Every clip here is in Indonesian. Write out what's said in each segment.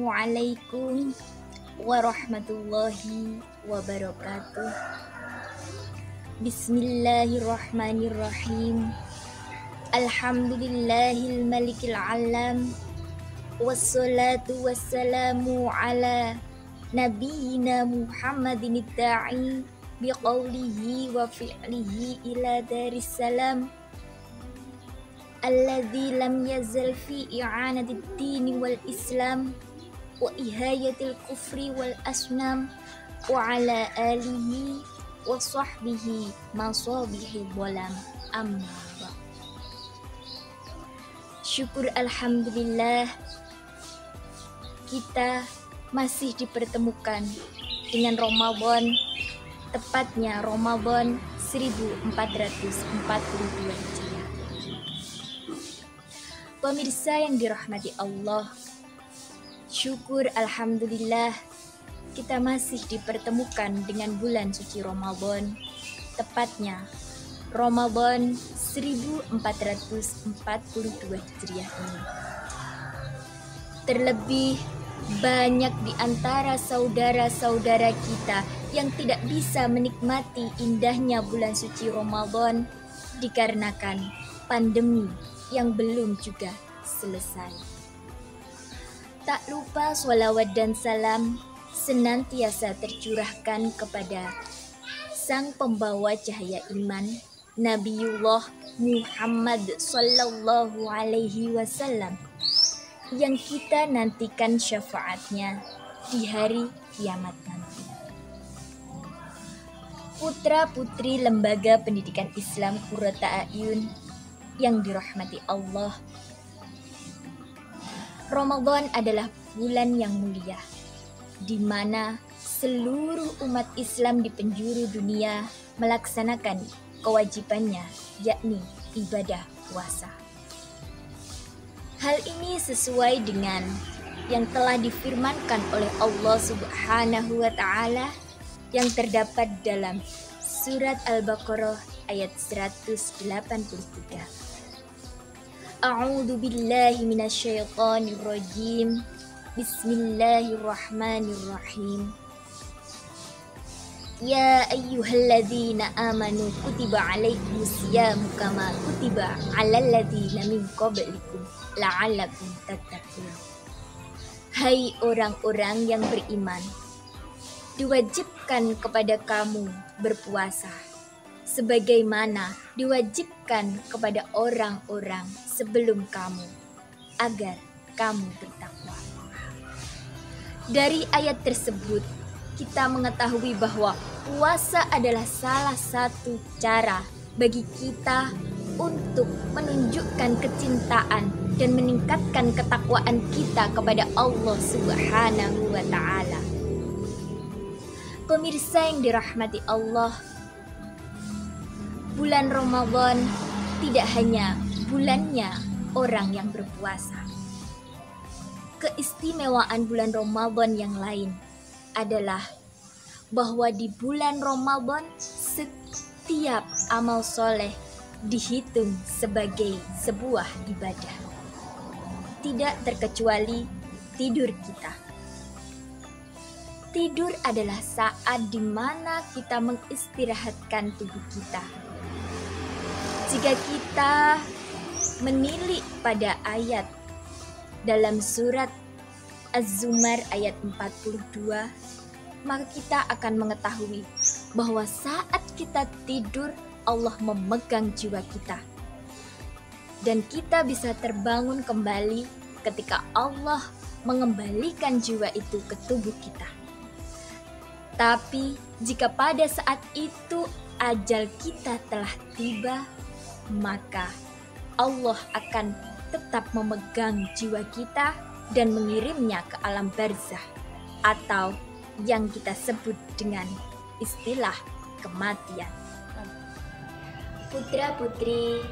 Assalamualaikum warahmatullahi wabarakatuh. Bismillahirrahmanirrahim. Alhamdulillahil malikil alam. Wassalatu wassalamu ala nabiyyina Muhammadin da'i biqaulihi wa fi'lihi ila daris salam. Alladzi lam yazal fi i'anatid dini wal islam wa ihayatil kufri wal asnam wa ala alihi wa sahbihi masabihi bolam amma ba. Syukur alhamdulillah kita masih dipertemukan dengan Ramadan, tepatnya Ramadan 1442 Hijriah. Pemirsa yang dirahmati Allah, syukur alhamdulillah kita masih dipertemukan dengan bulan suci Ramadan, tepatnya Ramadan 1442 Hijriah ini. Terlebih banyak di antara saudara-saudara kita yang tidak bisa menikmati indahnya bulan suci Ramadan dikarenakan pandemi yang belum juga selesai. Tak lupa sholawat dan salam senantiasa tercurahkan kepada sang pembawa cahaya iman, Nabiullah Muhammad sallallahu alaihi wasallam, yang kita nantikan syafaatnya di hari kiamat nanti. Putra-putri Lembaga Pendidikan Islam Qurrata A'yun yang dirahmati Allah, Ramadan adalah bulan yang mulia, di mana seluruh umat Islam di penjuru dunia melaksanakan kewajibannya, yakni ibadah puasa. Hal ini sesuai dengan yang telah difirmankan oleh Allah Subhanahu wa Ta'ala yang terdapat dalam surat Al-Baqarah ayat 183. A'udzu billahi minasyaitonir rajim. Bismillahirrahmanirrahim. Ya ayyuhalladzina amanu kutiba alaikumusyamu kama kutiba alal ladzina min qablikum la'allakum tattaqun. Hai orang-orang yang beriman, diwajibkan kepada kamu berpuasa sebagaimana diwajibkan kepada orang-orang sebelum kamu, agar kamu bertakwa. Dari ayat tersebut kita mengetahui bahwa puasa adalah salah satu cara bagi kita untuk menunjukkan kecintaan dan meningkatkan ketakwaan kita kepada Allah Subhanahu wa Ta'ala. Pemirsa yang dirahmati Allah, bulan Ramadan tidak hanya bulannya orang yang berpuasa. Keistimewaan bulan Ramadan yang lain adalah bahwa di bulan Ramadan setiap amal soleh dihitung sebagai sebuah ibadah. Tidak terkecuali tidur kita. Tidur adalah saat di mana kita mengistirahatkan tubuh kita. Jika kita menilik pada ayat dalam surat Az-Zumar ayat 42, maka kita akan mengetahui bahwa saat kita tidur Allah memegang jiwa kita. Dan kita bisa terbangun kembali ketika Allah mengembalikan jiwa itu ke tubuh kita. Tapi jika pada saat itu ajal kita telah tiba, maka Allah akan tetap memegang jiwa kita dan mengirimnya ke alam barzah, atau yang kita sebut dengan istilah kematian. Putra-putri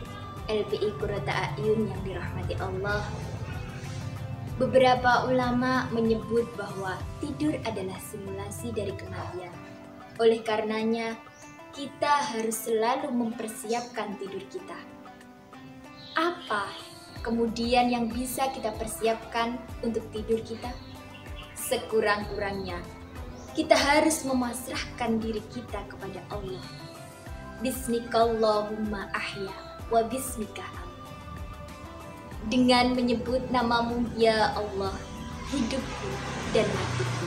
LPI Qurrata A'yun yang dirahmati Allah, beberapa ulama menyebut bahwa tidur adalah simulasi dari kematian. Oleh karenanya, kita harus selalu mempersiapkan tidur kita. Apa kemudian yang bisa kita persiapkan untuk tidur kita? sekurang-kurangnya kita harus memasrahkan diri kita kepada Allah. Bismikallahumma ahya wa bismika amut. Dengan menyebut namamu ya Allah, hidupku dan matiku.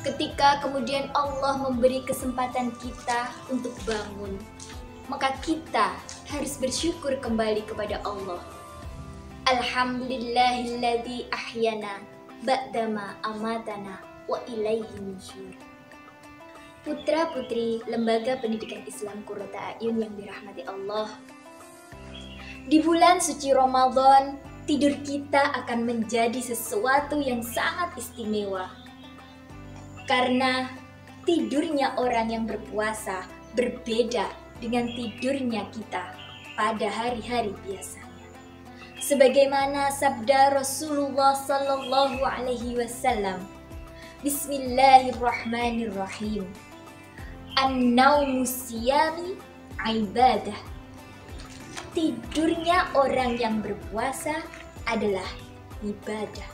Ketika kemudian Allah memberi kesempatan kita untuk bangun, maka kita harus bersyukur kembali kepada Allah. Alhamdulillahilladzi ahyana ba'dama amatana wa ilaihi nusyur. Putra-putri Lembaga Pendidikan Islam Qurrata A'yun yang dirahmati Allah, di bulan suci Ramadan, tidur kita akan menjadi sesuatu yang sangat istimewa. Karena tidurnya orang yang berpuasa berbeda dengan tidurnya kita pada hari-hari biasanya. Sebagaimana sabda Rasulullah sallallahu alaihi wasallam, Bismillahirrahmanirrahim. An-naumu siyami ibadah. Tidurnya orang yang berpuasa adalah ibadah.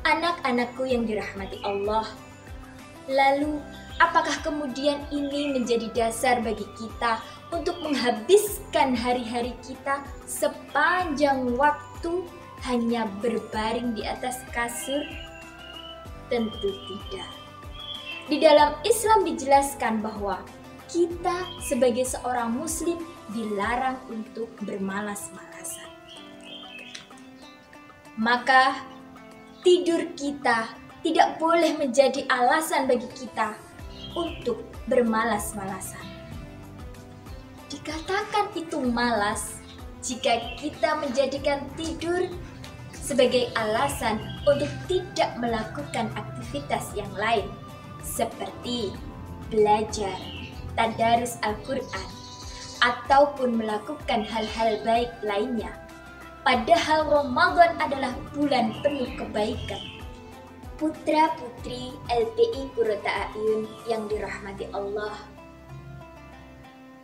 Anak-anakku yang dirahmati Allah, lalu apakah kemudian ini menjadi dasar bagi kita untuk menghabiskan hari-hari kita sepanjang waktu hanya berbaring di atas kasur? Tentu tidak. Di dalam Islam dijelaskan bahwa kita sebagai seorang muslim dilarang untuk bermalas-malasan. Maka tidur kita tidak boleh menjadi alasan bagi kita untuk bermalas-malasan. Dikatakan itu malas jika kita menjadikan tidur sebagai alasan untuk tidak melakukan aktivitas yang lain seperti belajar, tadarus Al-Quran, ataupun melakukan hal-hal baik lainnya. Padahal Ramadan adalah bulan penuh kebaikan. Putra-putri LPI Qurrata A'yun yang dirahmati Allah,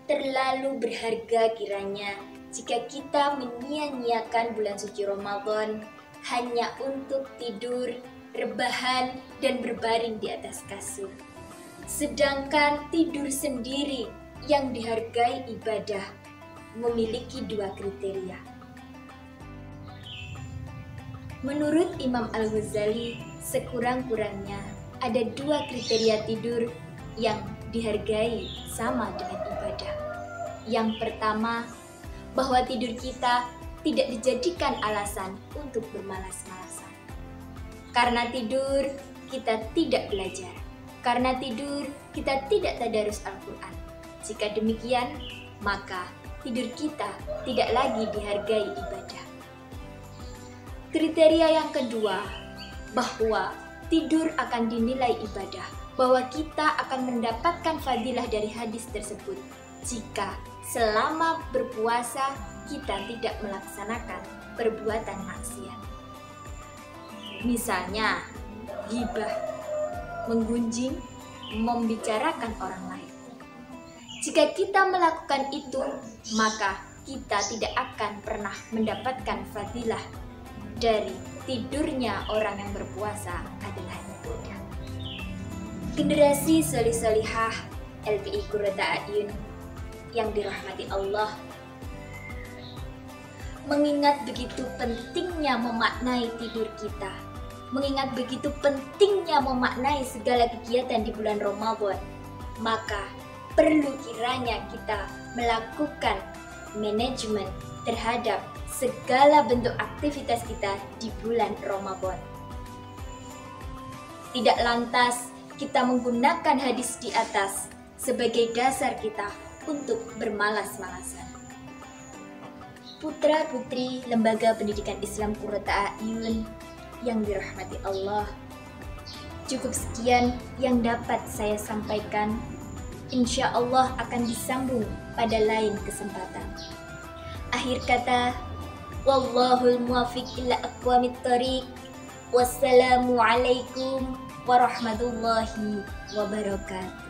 terlalu berharga kiranya jika kita menyia-nyiakan bulan suci Ramadan hanya untuk tidur, rebahan, dan berbaring di atas kasur. Sedangkan tidur sendiri yang dihargai ibadah memiliki dua kriteria. Menurut Imam Al-Ghazali, sekurang-kurangnya ada dua kriteria tidur yang dihargai sama dengan ibadah. Yang pertama, bahwa tidur kita tidak dijadikan alasan untuk bermalas-malasan. Karena tidur, kita tidak belajar. Karena tidur, kita tidak tadarus Al-Quran. Jika demikian, maka tidur kita tidak lagi dihargai ibadah. Kriteria yang kedua, bahwa tidur akan dinilai ibadah, bahwa kita akan mendapatkan fadilah dari hadis tersebut jika selama berpuasa kita tidak melaksanakan perbuatan maksiat. Misalnya, ghibah, menggunjing, membicarakan orang lain. Jika kita melakukan itu, maka kita tidak akan pernah mendapatkan fadilah dari tidurnya orang yang berpuasa adalah ibadah. Generasi solih-solihah LPI Qurrata A'yun yang dirahmati Allah, mengingat begitu pentingnya memaknai tidur kita, mengingat begitu pentingnya memaknai segala kegiatan di bulan Ramadan, maka perlu kiranya kita melakukan manajemen terhadap segala bentuk aktivitas kita di bulan Ramadan. Tidak lantas kita menggunakan hadis di atas sebagai dasar kita untuk bermalas-malasan. Putra-putri Lembaga Pendidikan Islam Qurrata A'yun yang dirahmati Allah, cukup sekian yang dapat saya sampaikan. Insya Allah akan disambung pada lain kesempatan. Akhir kata, wallahul muwaffiq ila aqwamit thoriq. Wassalamualaikum warahmatullahi wabarakatuh.